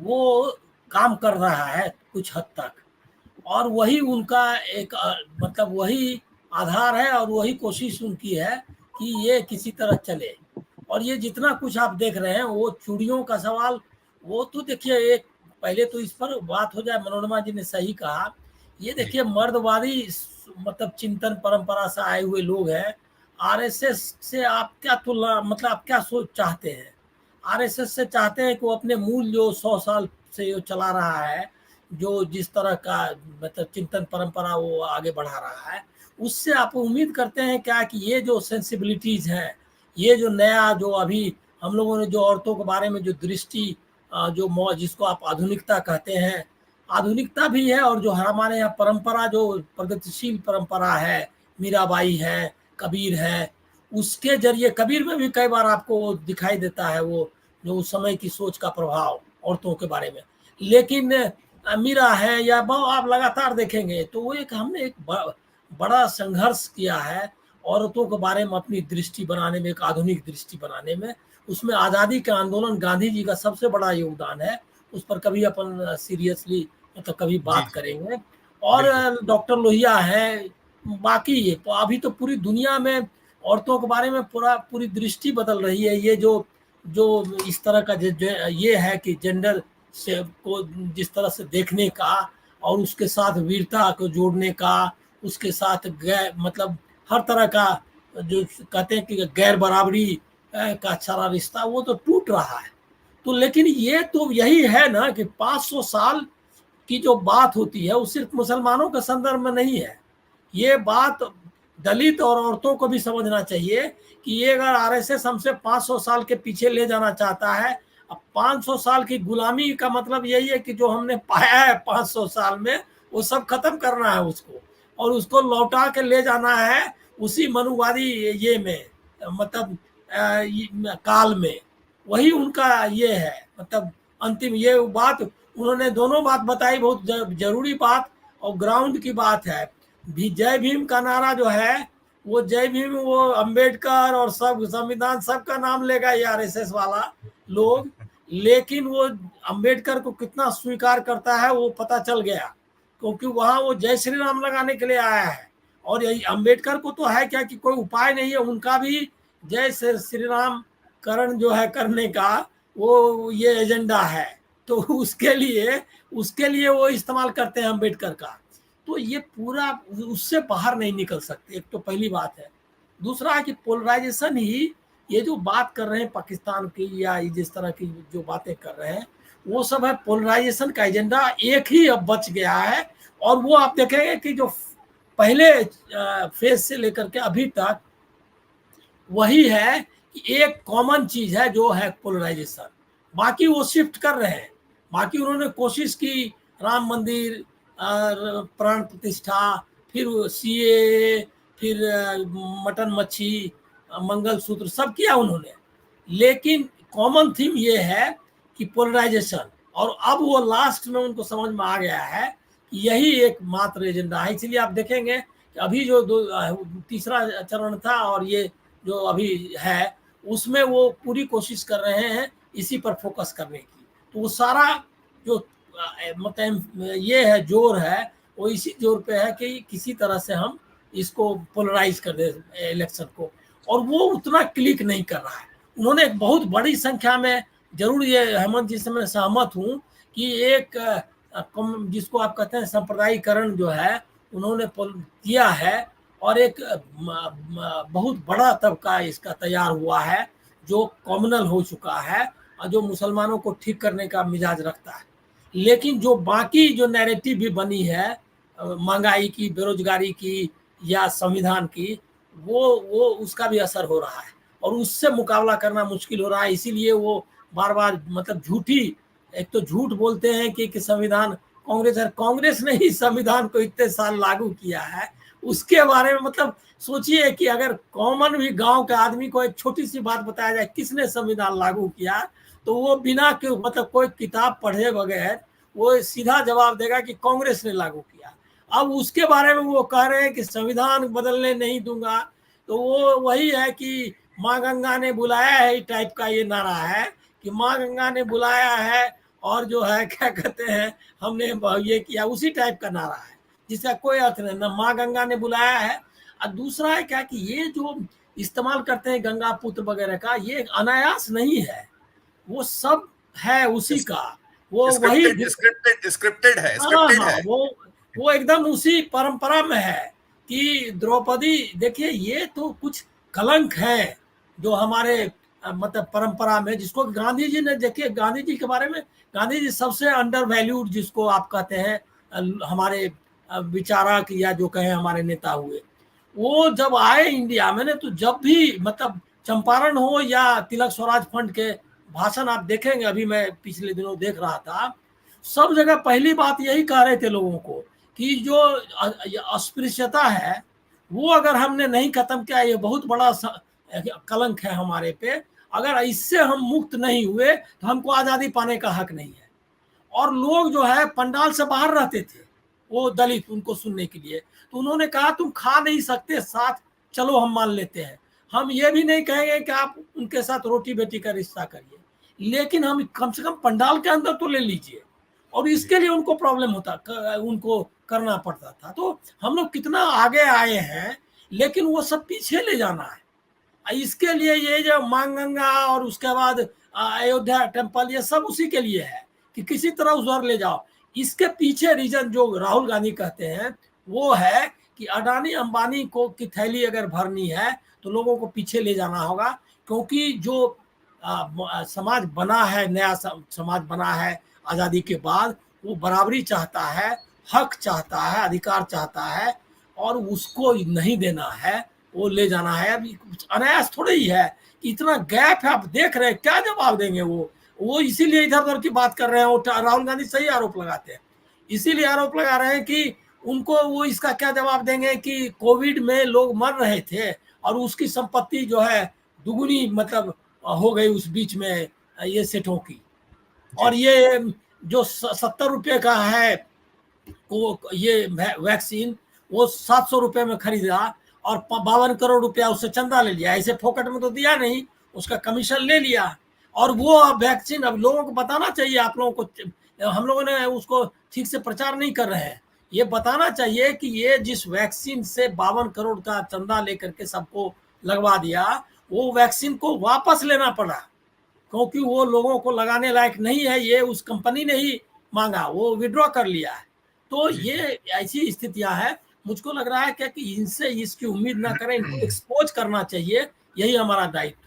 वो काम कर रहा है कुछ हद तक, और वही उनका एक मतलब वही आधार है और वही कोशिश उनकी है कि ये किसी तरह चले। और ये जितना कुछ आप देख रहे हैं, वो चूड़ियों का सवाल, वो तो देखिए, एक पहले तो इस पर बात हो जाए, मनोरमा जी ने सही कहा, ये जी देखिए मर्दवादी मतलब चिंतन परंपरा से आए हुए लोग हैं। आरएसएस से आप क्या तुलना, मतलब आप क्या सोच चाहते हैं? आरएसएस से चाहते हैं कि वो अपने मूल जो 100 साल से जो चला रहा है, जो जिस तरह का मतलब चिंतन परंपरा वो आगे बढ़ा रहा है, उससे आप उम्मीद करते हैं क्या कि ये जो सेंसिबिलिटीज हैं, ये जो नया जो अभी हम लोगों ने जो औरतों के बारे में जो दृष्टि जो जिसको आप आधुनिकता कहते हैं, आधुनिकता भी है, और जो हमारे यहाँ परंपरा जो प्रगतिशील परंपरा है, मीराबाई है, कबीर है, उसके जरिए कबीर में भी कई बार आपको दिखाई देता है वो जो उस समय की सोच का प्रभाव औरतों के बारे में। लेकिन मीरा है या आप लगातार देखेंगे तो वो एक हमने एक बड़ा संघर्ष किया है औरतों के बारे में, अपनी दृष्टि बनाने में, एक आधुनिक दृष्टि बनाने में। उसमें आज़ादी के आंदोलन, गांधी जी का सबसे बड़ा योगदान है। उस पर कभी अपन सीरियसली मतलब कभी जी बात जी करेंगे। और बिल्कुल। डॉक्टर लोहिया है, बाकी ये तो अभी तो पूरी दुनिया में औरतों के बारे में पूरी दृष्टि बदल रही है। ये जो जो इस तरह का ये है कि जेंडर से को जिस तरह से देखने का, और उसके साथ वीरता को जोड़ने का, उसके साथ गैर मतलब हर तरह का जो कहते हैं कि गैर बराबरी का सारा रिश्ता वो तो टूट रहा है। तो लेकिन ये तो यही है ना कि 500 साल की जो बात होती है वो सिर्फ मुसलमानों के संदर्भ में नहीं है। ये बात दलित और औरतों को भी समझना चाहिए कि ये अगर आरएसएस हमसे 500 साल के पीछे ले जाना चाहता है, अब 500 साल की गुलामी का मतलब यही है कि जो हमने पाया है 500 साल में वो सब खत्म करना है उसको, और उसको लौटा के ले जाना है उसी मनुवादी ये में, मतलब काल में। वही उनका ये है, मतलब अंतिम ये बात उन्होंने दोनों बात बताई, बहुत जरूरी बात और ग्राउंड की बात है भी। जय भीम का नारा जो है, वो जय भीम, वो अंबेडकर और सब संविधान सबका नाम लेगा ये आरएसएस वाला लोग, लेकिन वो अंबेडकर को कितना स्वीकार करता है वो पता चल गया, क्योंकि वहां वो जय श्री राम लगाने के लिए आया है। और यही अंबेडकर को तो है क्या कि कोई उपाय नहीं है, उनका भी जय श्री राम करण जो है करने का वो ये एजेंडा है। तो उसके लिए वो इस्तेमाल करते हैं अंबेडकर का। तो ये पूरा उससे बाहर नहीं निकल सकते, एक तो पहली बात है। दूसरा है कि पोलराइजेशन ही, ये जो बात कर रहे हैं पाकिस्तान की या जिस तरह की जो बातें कर रहे हैं, वो सब है पोलराइजेशन का एजेंडा। एक ही अब बच गया है, और वो आप देखेंगे कि जो पहले फेज से लेकर के अभी तक वही है कि एक कॉमन चीज है जो है पोलराइजेशन। बाकी वो शिफ्ट कर रहे हैं, बाकी उन्होंने कोशिश की, राम मंदिर, प्राण प्रतिष्ठा, फिर सीए, फिर मटन मच्छी, मंगलसूत्र, सब किया उन्होंने। लेकिन कॉमन थीम ये है कि पोलराइजेशन, और अब वो लास्ट में उनको समझ में आ गया है कि यही एक मात्र एजेंडा है। इसलिए आप देखेंगे कि अभी जो तीसरा चरण था और ये जो अभी है, उसमें वो पूरी कोशिश कर रहे हैं इसी पर फोकस करने की। तो वो सारा जो मतलब ये है जोर है, वो इसी जोर पे है कि किसी तरह से हम इसको पोलराइज कर दे इलेक्शन को। और वो उतना क्लिक नहीं कर रहा है। उन्होंने एक बहुत बड़ी संख्या में, जरूर ये हेमंत जी से मैं सहमत हूँ कि एक जिसको आप कहते हैं सांप्रदायिकरण जो है उन्होंने किया है, और एक बहुत बड़ा तबका इसका तैयार हुआ है जो कॉमनल हो चुका है और जो मुसलमानों को ठीक करने का मिजाज रखता है। लेकिन जो बाकी जो नैरेटिव भी बनी है महंगाई की, बेरोजगारी की या संविधान की, वो उसका भी असर हो रहा है, और उससे मुकाबला करना मुश्किल हो रहा है। इसीलिए वो बार बार मतलब झूठी, एक तो झूठ बोलते हैं कि संविधान, कांग्रेस ने ही संविधान को इतने साल लागू किया है, उसके बारे में मतलब सोचिए कि अगर कॉमन भी गांव के आदमी को एक छोटी सी बात बताया जाए किसने संविधान लागू किया, तो वो बिना मतलब कोई किताब पढ़े बगैर वो सीधा जवाब देगा कि कांग्रेस ने लागू किया। अब उसके बारे में वो कह रहे हैं कि संविधान बदलने नहीं दूंगा, तो वो वही है कि माँ गंगा ने बुलाया है टाइप का ये नारा है कि माँ गंगा ने बुलाया है और जो है क्या कहते हैं, हमने ये किया, उसी टाइप का नारा है जिसका कोई अर्थ नहीं। न माँ गंगा ने बुलाया है, और दूसरा है क्या कि ये जो इस्तेमाल करते हैं गंगा पुत्र वगैरह का, ये अनायास नहीं है, वो सब है उसी का, वो वही। स्क्रिप्टेड स्क्रिप्टेड स्क्रिप्टेड है, हाँ स्क्रिप्टेड हाँ, है। वो एकदम उसी परंपरा में है कि द्रौपदी, देखिए ये तो कुछ कलंक है जो हमारे मतलब परंपरा में, जिसको गांधी जी ने, देखिए गांधी जी के बारे में, गांधी जी सबसे अंडर वैल्यूड जिसको आप कहते हैं हमारे विचारक या जो कहें हमारे नेता हुए। वो जब आए इंडिया में ने, तो जब भी मतलब चंपारण हो या तिलक स्वराज फंड के भाषण आप देखेंगे, अभी मैं पिछले दिनों देख रहा था, सब जगह पहली बात यही कह रहे थे लोगों को कि जो अस्पृश्यता है वो अगर हमने नहीं खत्म किया, ये बहुत बड़ा कलंक है हमारे पे, अगर इससे हम मुक्त नहीं हुए तो हमको आज़ादी पाने का हक नहीं है। और लोग जो है पंडाल से बाहर रहते थे, वो दलित उनको सुनने के लिए, तो उन्होंने कहा तुम खा नहीं सकते साथ, चलो हम मान लेते हैं, हम ये भी नहीं कहेंगे कि आप उनके साथ रोटी बेटी का रिश्ता करिए, लेकिन हम कम से कम पंडाल के अंदर तो ले लीजिए। और इसके लिए उनको प्रॉब्लम उनको करना पड़ता था। तो हम लोग कितना आगे आए हैं, लेकिन वो सब पीछे ले जाना है। इसके लिए ये जो मांगंगा और उसके बाद अयोध्या टेम्पल, ये सब उसी के लिए है कि किसी तरह उधर ले जाओ। इसके पीछे रीजन जो राहुल गांधी कहते हैं वो है कि अडानी अंबानी को की थैली अगर भरनी है तो लोगों को पीछे ले जाना होगा, क्योंकि जो समाज बना है, नया समाज बना है आज़ादी के बाद, वो बराबरी चाहता है, हक चाहता है, अधिकार चाहता है, और उसको नहीं देना है, वो ले जाना है। अभी कुछ अनायास थोड़ी ही है कि इतना गैप है, आप देख रहे हैं, क्या जवाब देंगे वो इसीलिए इधर उधर की बात कर रहे हैं। वो राहुल गांधी सही आरोप लगाते हैं, इसीलिए आरोप लगा रहे हैं कि उनको वो इसका क्या जवाब देंगे कि कोविड में लोग मर रहे थे और उसकी संपत्ति जो है दुगुनी मतलब हो गई उस बीच में ये सेठों की, और ये जो 70 रुपये का है वो ये वैक्सीन, वो 700 रुपये में खरीदा और 52 करोड़ रुपया उससे चंदा ले लिया। ऐसे फोकट में तो दिया नहीं, उसका कमीशन ले लिया। और वो वैक्सीन अब लोगों को बताना चाहिए, आप लोगों को, हम लोगों ने उसको ठीक से प्रचार नहीं कर रहे हैं। ये बताना चाहिए कि ये जिस वैक्सीन से 52 करोड़ का चंदा लेकर के सबको लगवा दिया, वो वैक्सीन को वापस लेना पड़ा, क्योंकि वो लोगों को लगाने लायक नहीं है, ये उस कंपनी ने ही मांगा, वो विड्रॉ कर लिया है। तो ये ऐसी स्थितियां हैं। मुझको लग रहा है क्या कि इनसे इसकी उम्मीद ना करें, इनको एक्सपोज करना चाहिए, यही हमारा दायित्व